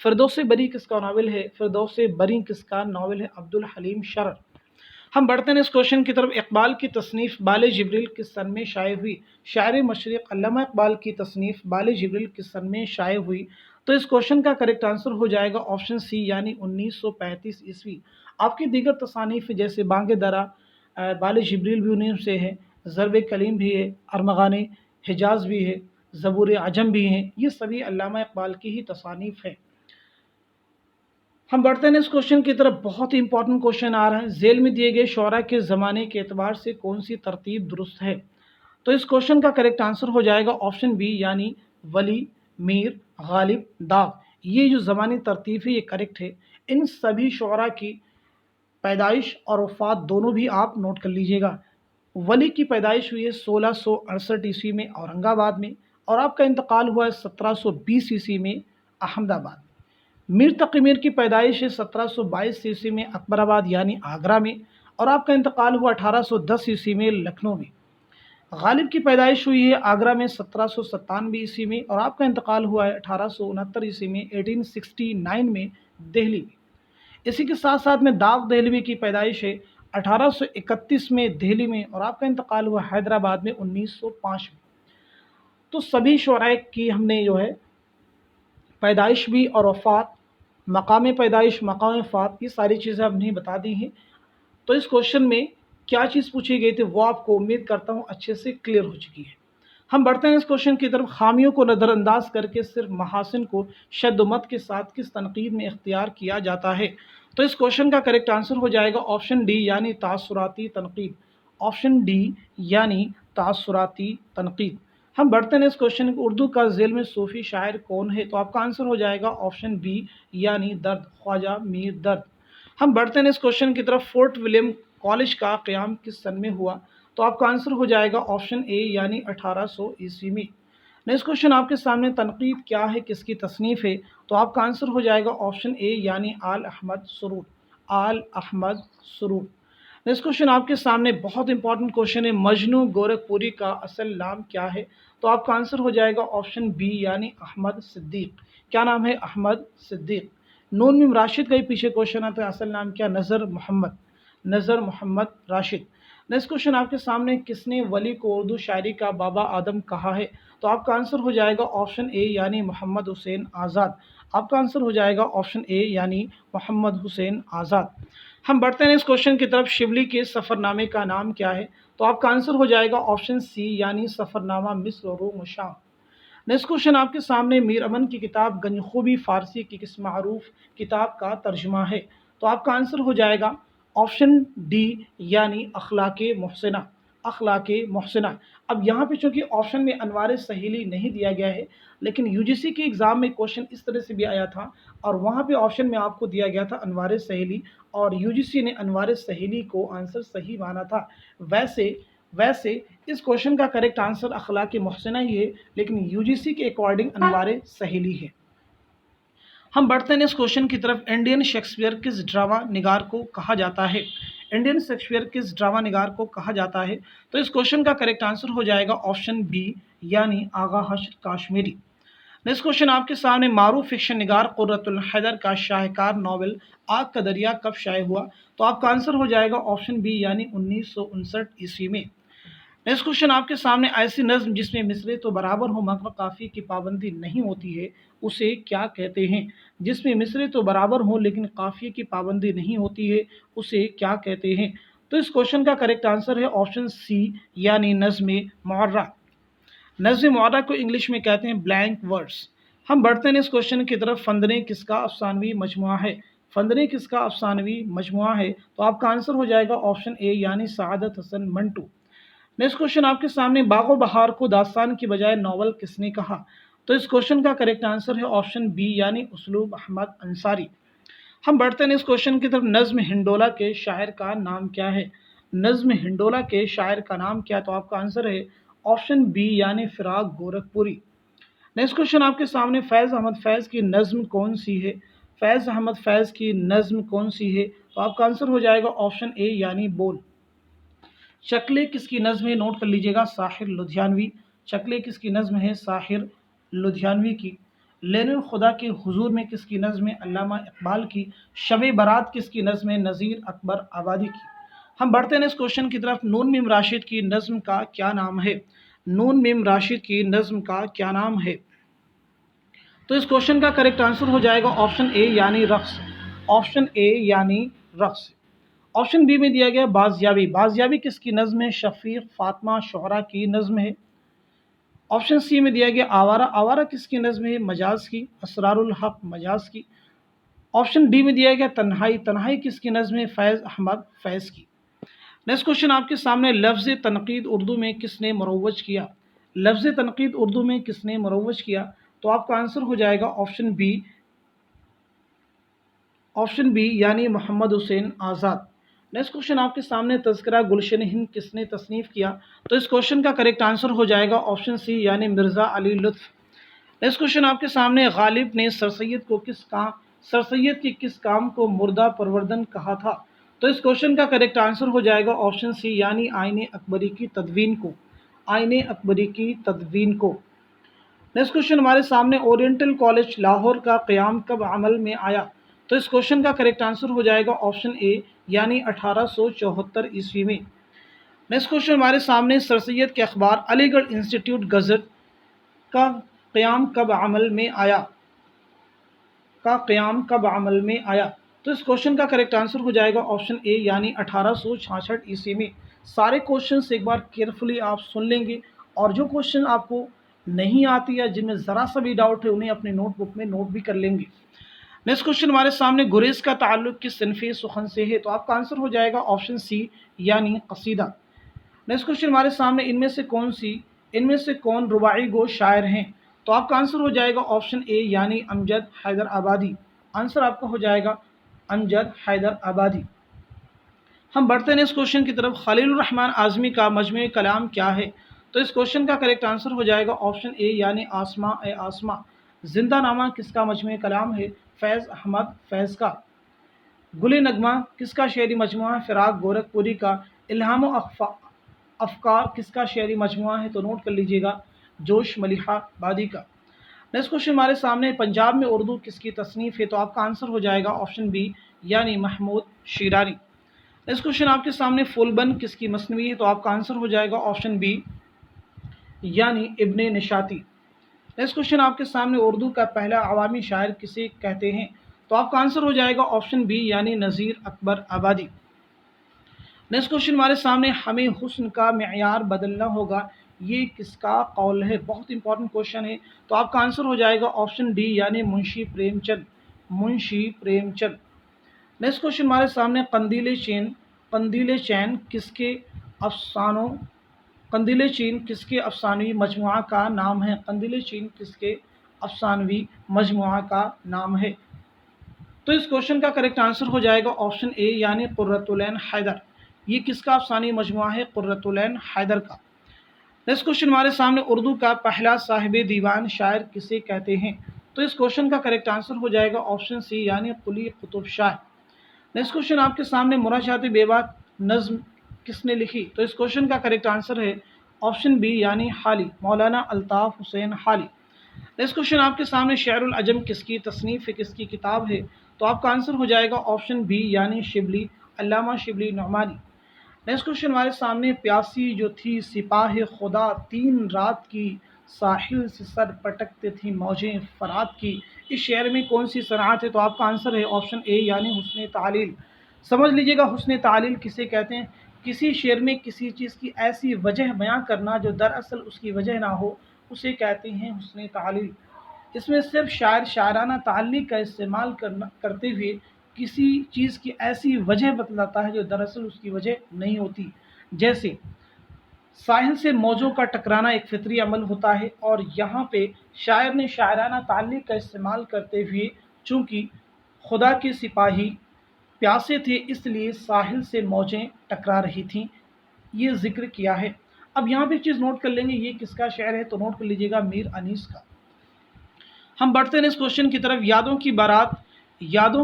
فردوس بری کس کا ناول ہے؟ فردوس بری کس کا ناول ہے؟ عبدالحلیم شرر۔ ہم بڑھتے ہیں اس کوشچن کی طرف، اقبال کی تصنیف بال جبریل کس سن میں شائع ہوئی؟ شاعر مشرق علامہ اقبال کی تصنیف بال جبریل کس سن میں شائع ہوئی؟ تو اس کوشچن کا کریکٹ آنسر ہو جائے گا آپشن سی یعنی 1935 عیسوی۔ آپ کی دیگر تصانیف جیسے بانگ درا، بال جبریل بھی انہیں سے ہے، ضرب کلیم بھی ہے، ارمغان حجاز بھی ہے، زبور عجم بھی ہیں، یہ سبھی علامہ اقبال کی ہی تصانیف ہیں۔ ہم بڑھتے ہیں اس کوشچن کی طرف، بہت ہی امپورٹنٹ کوشچن آ رہا ہے، ذیل میں دیے گئے شعراء کے زمانے کے اعتبار سے کون سی ترتیب درست ہے؟ تو اس کوشچن کا کریکٹ آنسر ہو جائے گا آپشن بی یعنی ولی، میر، غالب، داغ۔ یہ جو زمانی ترتیب ہے یہ کریکٹ ہے۔ ان سبھی شعراء کی پیدائش اور وفات دونوں بھی آپ نوٹ کر لیجئے گا۔ ولی کی پیدائش ہوئی ہے 1668 عیسوی میں اورنگ آباد میں، اور آپ کا انتقال ہوا ہے 1720 عیسوی میں احمد آباد۔ میر تقی میر کی پیدائش ہے 1722 عیسوی میں اکبر آباد یعنی آگرہ میں، اور آپ کا انتقال ہوا 1810 عیسوی میں لکھنؤ میں۔ غالب کی پیدائش ہوئی ہے آگرہ میں 1797 عیسوی میں، اور آپ کا انتقال ہوا ہے 1869 عیسوی میں 1869 میں دہلی میں۔ اسی کے ساتھ ساتھ میں داغ دہلوی کی پیدائش ہے 1831 میں دہلی میں، اور آپ کا انتقال ہوا حیدرآباد میں 1905 میں۔ تو سبھی شعراء کی ہم نے جو ہے پیدائش بھی اور وفات، مقام پیدائش، مقام وفات، یہ ساری چیزیں ہم نے بتا دی ہیں۔ تو اس کوشچن میں کیا چیز پوچھی گئی تھی وہ آپ کو امید کرتا ہوں اچھے سے کلیئر ہو چکی ہے۔ हम बढ़ते हैं इस क्वेश्चन की तरफ। खामियों को नज़रअंदाज करके सिर्फ महासिन को शद्दमत के साथ किस तनकीद में इख्तियार किया जाता है? तो इस क्वेश्चन का करेक्ट आंसर हो जाएगा ऑप्शन डी यानी तासुराती तनकीद। ऑप्शन डी यानी तासुराती तनकीद। हम बढ़ते हैं इस क्वेश्चन की। उर्दू का ज़ेल में सूफी शायर कौन है? तो आपका आंसर हो जाएगा ऑप्शन बी यानी दर्द, ख्वाजा मीर दर्द। हम बढ़ते हैं इस क्वेश्चन की तरफ। फोर्ट विलियम कॉलेज का क़याम किस सन में हुआ? तो आपका आंसर हो जाएगा ऑप्शन ए यानी 1800 ईस्वी में। नेक्स्ट क्वेश्चन आपके सामने, तनकीद क्या है, किसकी तसनीफ़ है? तो आपका आंसर हो जाएगा ऑप्शन ए यानी आल अहमद सुरूर, आल अहमद सुरूर। नेक्स्ट क्वेश्चन आपके सामने बहुत इंपॉर्टेंट क्वेश्चन है, मजनू गोरखपुरी का असल नाम क्या है? तो आपका आंसर हो जाएगा ऑप्शन बी यानी अहमद सिद्दीक। क्या नाम है? अहमद सिद्दीक। नून मीम राशिद का ही पीछे क्वेश्चन आता है, असल नाम क्या? नज़र मोहम्मद, नज़र मोहम्मद राशिद। नेक्स्ट क्वेश्चन आपके सामने, किसने वली को उर्दू शायरी का बाबा आदम कहा है? तो आपका आंसर हो जाएगा ऑप्शन ए यानी मोहम्मद हुसैन आज़ाद। आपका आंसर हो जाएगा ऑप्शन ए यानी मोहम्मद हुसैन आज़ाद। हम बढ़ते हैं इस क्वेश्चन की तरफ। शिबली के सफ़रनामे का नाम क्या है? तो आपका आंसर हो जाएगा ऑप्शन सी यानी सफ़रनामा मिस्र, रोम, शाम। नेक्स्ट क्वेश्चन आपके सामने, मीर अमन की किताब गंजखूबी फ़ारसी की किस मारूफ किताब का तर्जुमा है? तो आपका आंसर हो जाएगा ऑप्शन डी यानी अखलाके मोहसिना, अखलाके मोहसिना। अब यहाँ पे चूँकि ऑप्शन में अनवार सहेली नहीं दिया गया है, लेकिन यूजीसी के एग्ज़ाम में क्वेश्चन इस तरह से भी आया था और वहाँ पे ऑप्शन में आपको दिया गया था अनवार सहेली, और यूजीसी ने अनवार सहेली को आंसर सही माना था। वैसे वैसे इस क्वेश्चन का करेक्ट आंसर अखलाक मोहसिना ही है, लेकिन यूजीसी के अकॉर्डिंग अनवार सहेली है। हम बढ़ते हैं इस क्वेश्चन की तरफ। इंडियन शेक्सपियर किस ड्रामा निगार को कहा जाता है? इंडियन शेक्सपियर किस ड्रामा निगार को कहा जाता है? तो इस क्वेश्चन का करेक्ट आंसर हो जाएगा ऑप्शन बी यानी आगा हश्र काश्मीरी। नेक्स्ट क्वेश्चन आपके सामने, मारूफ फिक्शन निगार कुर्रतुल हैदर का शाहकार नावल आग का दरिया कब शाये हुआ? तो आपका आंसर हो जाएगा ऑप्शन बी यानी 1959 ईस्वी में। नेक्स्ट क्वेश्चन आपके सामने, ऐसी नज्म जिसमें मिसरे तो बराबर हो मगर काफ़ी की पाबंदी नहीं होती है, उसे क्या कहते हैं? जिसमें मिसरे तो बराबर हो लेकिन काफ़ी की पाबंदी नहीं होती है, उसे क्या कहते हैं? तो इस क्वेश्चन का करेक्ट आंसर है ऑप्शन सी यानी नज्म मुअर्रा। नज्म मुअर्रा को इंग्लिश में कहते हैं ब्लैंक वर्ड्स। हम बढ़ते हैं इस क्वेश्चन की तरफ। फंदने किसका अफसानवी मजमुआ है? फंदने किसका अफसानवी मजमुआ है? तो आपका आंसर हो जाएगा ऑप्शन ए यानी सआदत हसन मंटू। नेक्स्ट क्वेश्चन आपके सामने, बागो बहार को दास्तान की बजाय नावल किसने कहा? तो इस क्वेश्चन का करेक्ट आंसर है ऑप्शन बी यानी उसलूब अहमद अंसारी। हम बढ़ते हैं इस क्वेश्चन की तरफ। नज्म हिंडोला के शायर का नाम क्या है? नज्म हिंडोला के शायर का नाम क्या? तो आपका आंसर है ऑप्शन बी यानी फिराक गोरखपुरी। नेक्स्ट क्वेश्चन आपके सामने, फैज़ अहमद फैज़ की नज्म कौन सी है? फैज़ अहमद फैज़ की नज्म कौन सी है? तो आपका आंसर हो जाएगा ऑप्शन ए यानी बोल। चकले किसकी नज़्म है? नोट कर लीजिएगा, साहिर लुधियानवी। चकले किसकी नज़्म है? साहिर लुधियानवी की। लेनुल खुदा के हुजूर में किसकी नज़्म है? अल्लामा इकबाल की। शब बारात किसकी नज़्म है? नज़ीर अकबर आबादी की। हम बढ़ते हैं इस क्वेश्चन की तरफ। नून मीम राशिद की नज़्म का क्या नाम है? नून मीम राशिद की नज़्म का क्या नाम है? तो इस क्वेश्चन का करेक्ट आंसर हो जाएगा ऑप्शन ए यानी रक्स, ऑप्शन ए यानी रक्स। ऑप्शन बी में दिया गया बाजियाबी। बाजियाबी किसकी नज़्म है? शफीक फातिमा शुअरा की नज़्म है। ऑप्शन सी में दिया गया आवारा। आवारा किसकी नज़्म है? मजाज की, असरारुल हक मजाज की। ऑप्शन डी में दिया गया तन्हाई। तन्हाई किसकी नज़्म है? फैज़ अहमद फैज़ की। नेक्स्ट क्वेश्चन आपके सामने, लफ्ज़ तनकीद उर्दू में किसने मुरव्वज किया? लफ्ज़ तनकीद उर्दू में किसने मुरव्वज किया? तो आपका आंसर हो जाएगा ऑप्शन बी, ऑप्शन बी यानी मोहम्मद हुसैन आज़ाद। नेक्स्ट क्वेश्चन आपके सामने, तज़किरा गुलशन हिंद किसने तसनीफ़ किया? तो इस क्वेश्चन का करेक्ट आंसर हो जाएगा ऑप्शन सी यानी मिर्ज़ा अली लुत्फ़। नेक्स्ट क्वेश्चन आपके सामने, गालिब ने सर सैयद के किस काम को मुर्दा परवर्दन कहा था? तो इस क्वेश्चन का करेक्ट आंसर हो जाएगा ऑप्शन सी यानी आईने अकबरी की तदवीन को, आईने अकबरी की तदवीन को। नेक्स्ट क्वेश्चन हमारे सामने, ओरिएंटल कॉलेज लाहौर का क़याम कब अमल में आया? तो इस क्वेश्चन का करेक्ट आंसर हो जाएगा ऑप्शन ए यानी 1874 ईस्वी में। नेक्स्ट क्वेश्चन हमारे सामने, सर सैयद के अखबार अलीगढ़ इंस्टीट्यूट गज़ट का क़याम कब अमल में आया? का क़याम कब अमल में आया? तो इस क्वेश्चन का करेक्ट आंसर हो जाएगा ऑप्शन ए यानी 1866 ईस्वी में। सारे क्वेश्चन एक बार केयरफुली आप सुन लेंगे और जो क्वेश्चन आपको नहीं आती है, जिनमें ज़रा सा भी डाउट है, उन्हें अपने नोट बुक में नोट भी कर लेंगे। नेक्स्ट क्वेश्चन हमारे सामने, गुरेज का ताल्लुक किस सिनफ़े सुखन से है? तो आपका आंसर हो जाएगा ऑप्शन सी यानी कसीदा। नेक्स्ट क्वेश्चन हमारे सामने, इनमें से कौन रुबाई गो शायर हैं? तो आपका आंसर हो जाएगा ऑप्शन ए यानी अमजद हैदर आबादी। आंसर आपका हो जाएगा अमजद हैदर आबादी। हम बढ़ते हैं इस क्वेश्चन की तरफ, खलीलुर रहमान आज़मी का मजमू कलाम क्या है? तो इस क्वेश्चन का करेक्ट आंसर हो जाएगा ऑप्शन ए यानी आसमां ए आसमां। जिंदा नामा किसका मजमू कलाम है? फैज़ अहमद फैज़ का। गुले नगमा किसका शेरी मजमुआ है? फ़िराक गोरखपुरी का। इल्हाम अफ़कार किसका शेरी मजमुआ है? तो नोट कर लीजिएगा, जोश मलिहा बादी का। नेक्स्ट क्वेश्चन हमारे सामने, पंजाब में उर्दू किसकी तसनीफ़ है? तो आपका आंसर हो जाएगा ऑप्शन बी यानी महमूद शीरानी। नेक्स्ट क्वेश्चन आपके सामने, फुलबन किसकी मसनवी है? तो आपका आंसर हो जाएगा ऑप्शन बी यानी इब्ने निशाती। नेक्स्ट क्वेश्चन आपके सामने, उर्दू का पहला अवामी शायर किसे कहते हैं? तो आपका आंसर हो जाएगा ऑप्शन बी यानी नज़ीर अकबर आबादी। नेक्स्ट क्वेश्चन हमारे सामने, हमें हुस्न का मेयार बदलना होगा, ये किसका कौल है? बहुत इंपॉर्टेंट क्वेश्चन है। तो आपका आंसर हो जाएगा ऑप्शन डी यानी मुंशी प्रेमचंद। मुंशी प्रेमचंद। नेक्स्ट क्वेश्चन हमारे सामने, कंदीले चैन किसके अफसानों कंदीले चीन किसके अफसानवी मजमुआ का नाम है? कंदीले चीन किसके अफसानवी मजमुआ का नाम है? तो इस क्वेश्चन का करेक्ट आंसर हो जाएगा ऑप्शन ए यानी कुर्रतुलैन हैदर। ये किसका अफसानी मजमुआ है? कुर्रतुलैन हैदर का। नेक्स्ट क्वेश्चन हमारे सामने, उर्दू का पहला साहिब दीवान शायर किसे कहते हैं? तो इस क्वेश्चन का करेक्ट आंसर हो जाएगा ऑप्शन सी यानी कुली कुतुब शाह। नेक्स्ट क्वेश्चन आपके सामने, मुराशात बेबा नज्म किसने लिखी? तो इस क्वेश्चन का करेक्ट आंसर है ऑप्शन बी यानी हाली, मौलाना अल्ताफ़ हुसैन हाली। नेक्स्ट क्वेश्चन आपके सामने, शेरुल अजम किसकी तसनीफ़ है, किसकी किताब है? तो आपका आंसर हो जाएगा ऑप्शन बी यानी शिबली, अल्लामा शिबली नौमानी। नेक्स्ट क्वेश्चन हमारे सामने, प्यासी जो थी सिपाही खुदा, 3 रात की साहिल से सर पटकते थी मौजें फरात की, इस शेर में कौन सी सनआत है? तो आपका आंसर है ऑप्शन ए यानी हुस्न तालील। समझ लीजिएगा, हुस्न तालील किसे कहते हैं? किसी शेर में किसी चीज़ की ऐसी वजह बयां करना जो दरअसल उसकी वजह ना हो, उसे कहते हैं हुस्न तालील। इसमें सिर्फ शायर शायराना ताल्लिक का इस्तेमाल करते हुए किसी चीज़ की ऐसी वजह बतलाता है जो दरअसल उसकी वजह नहीं होती। जैसे साहिल से मौजों का टकराना एक फितरी अमल होता है, और यहाँ पे शायर ने शायराना ताल्लिक का इस्तेमाल करते हुए चूँकि खुदा के सिपाही प्यासे थे इसलिए साहिल से मौजें टकरा रही थीं, ये जिक्र किया है। अब यहाँ पे एक चीज़ नोट कर लेंगे, ये किसका शेर है? तो नोट कर लीजिएगा, मीर अनीस का। हम बढ़ते हैं इस क्वेश्चन की तरफ, यादों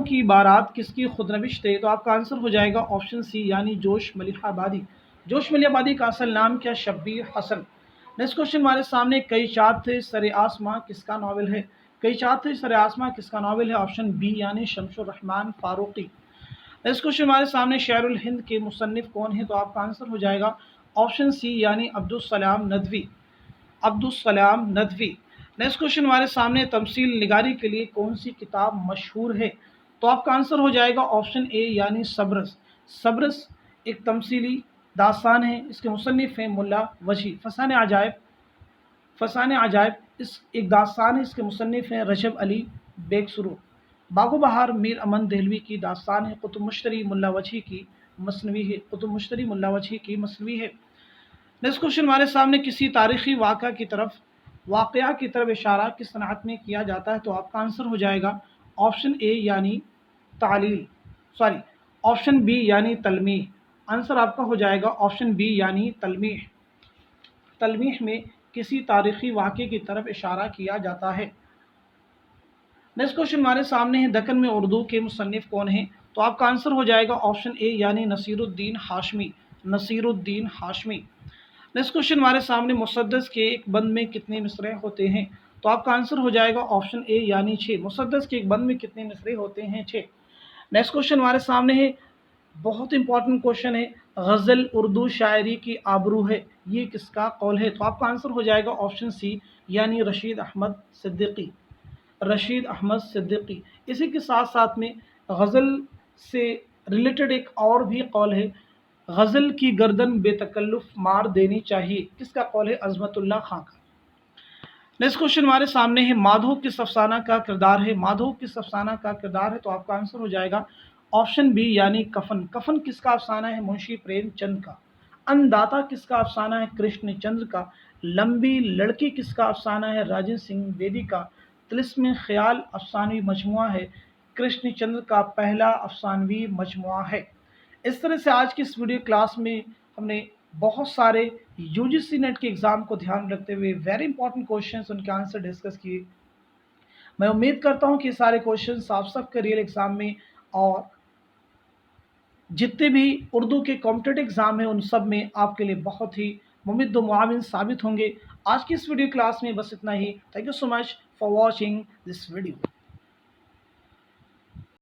की बारात किसकी खुदनविश्त है? तो आपका आंसर हो जाएगा ऑप्शन सी यानी जोश मलिहा आबादी। जोश मलिहा आबादी का असल नाम क्या? शब्बीर हसन। नेक्स्ट क्वेश्चन हमारे सामने, कई चाँद थे सरे आसमां किसका नावल है? कई चाँद थे सरे आसमां किसका नावल है? ऑप्शन बी यानी शमसुर रहमान फारूकी। नेक्स्ट क्वेश्चन हमारे सामने, शेरुल हिंद के मुसन्निफ कौन है? तो आपका आंसर हो जाएगा ऑप्शन सी यानी अब्दुस्सलाम नदवी। अब्दुस्सलाम नदवी। नेक्स्ट क्वेश्चन हमारे सामने, तमसील निगारी के लिए कौन सी किताब मशहूर है? तो आपका आंसर हो जाएगा ऑप्शन ए यानी सब्रस। सब्रस एक तमसीली दास्तान है, इसके मुसन्निफ हैं मुल्ला वजी। फसान अजायब इस एक दास्तान है, इसके मुसन्निफ हैं रजब अली बेगसुरो। बागो बहार मीर अमन देहलवी की दास्तान है, कुतुब मुश्तरी मुल्ला वजी की मसनवी है। कुतुब मुश्तरी मुल्ला वजी की मसनवी है। नेक्स्ट क्वेश्चन हमारे सामने, किसी तारीखी वाक़या की तरफ इशारा किस सनअत में किया जाता है? तो आपका आंसर हो जाएगा ऑप्शन ए यानी ऑप्शन बी यानी तलमीह। आंसर आपका हो जाएगा ऑप्शन बी यानी तलमीह। तलमीह में किसी तारीखी वाक़े की तरफ इशारा किया जाता है। नेक्स्ट क्वेश्चन हमारे सामने है, दक्कन में उर्दू के मुसन्निफ कौन हैं? तो आपका आंसर हो जाएगा ऑप्शन ए यानी नसीरुद्दीन हाशमी। नसीरुद्दीन हाशमी। नेक्स्ट क्वेश्चन हमारे सामने, मुसद्दस के एक बंद में कितने मिसरे होते हैं? तो आपका आंसर हो जाएगा ऑप्शन ए यानी 6। मुसद्दस के एक बंद में कितने मिसरे होते हैं? 6। नेक्स्ट क्वेश्चन हमारे सामने है, बहुत इंपॉर्टेंट क्वेश्चन है, गज़ल उर्दू शायरी की आबरू है, ये किसका कौल है? तो आपका आंसर हो जाएगा ऑप्शन सी यानी रशीद अहमद सिद्दीकी। रशीद अहमद सिद्दीकी। इसी के साथ साथ में गज़ल से रिलेटेड एक और भी कौल है, غزل کی گردن بے تکلف مار دینی چاہیے، کس کا قول ہے؟ عظمت اللہ خان کا۔ نیکسٹ کوشچن ہمارے سامنے ہے، مادھو کس افسانہ کا کردار ہے؟ مادھو کس افسانہ کا کردار ہے؟ تو آپ کا آنسر ہو جائے گا آپشن بی یعنی کفن۔ کفن کس کا افسانہ ہے؟ منشی پریم چند کا۔ انداتا کس کا افسانہ ہے؟ کرشن چندر کا۔ لمبی لڑکی کس کا افسانہ ہے؟ راجن سنگھ بیدی کا۔ طلسم خیال افسانوی مجموعہ ہے، کرشن چندر کا پہلا افسانوی مجموعہ ہے۔ اس طرح سے آج کی اس ویڈیو کلاس میں ہم نے بہت سارے یو جی سی نیٹ کے ایگزام کو دھیان رکھتے ہوئے ویری امپورٹنٹ کوشچنس ان کے آنسر ڈسکس کیے۔ میں امید کرتا ہوں کہ یہ سارے کوشچنس آپ سب کے ریئل ایگزام میں اور جتنے بھی اردو کے کمپٹیٹیو ایگزام ہیں ان سب میں آپ کے لیے بہت ہی ممد و معاون ثابت ہوں گے۔ آج کی اس ویڈیو کلاس میں بس اتنا ہی۔ Thank you so much for watching this video.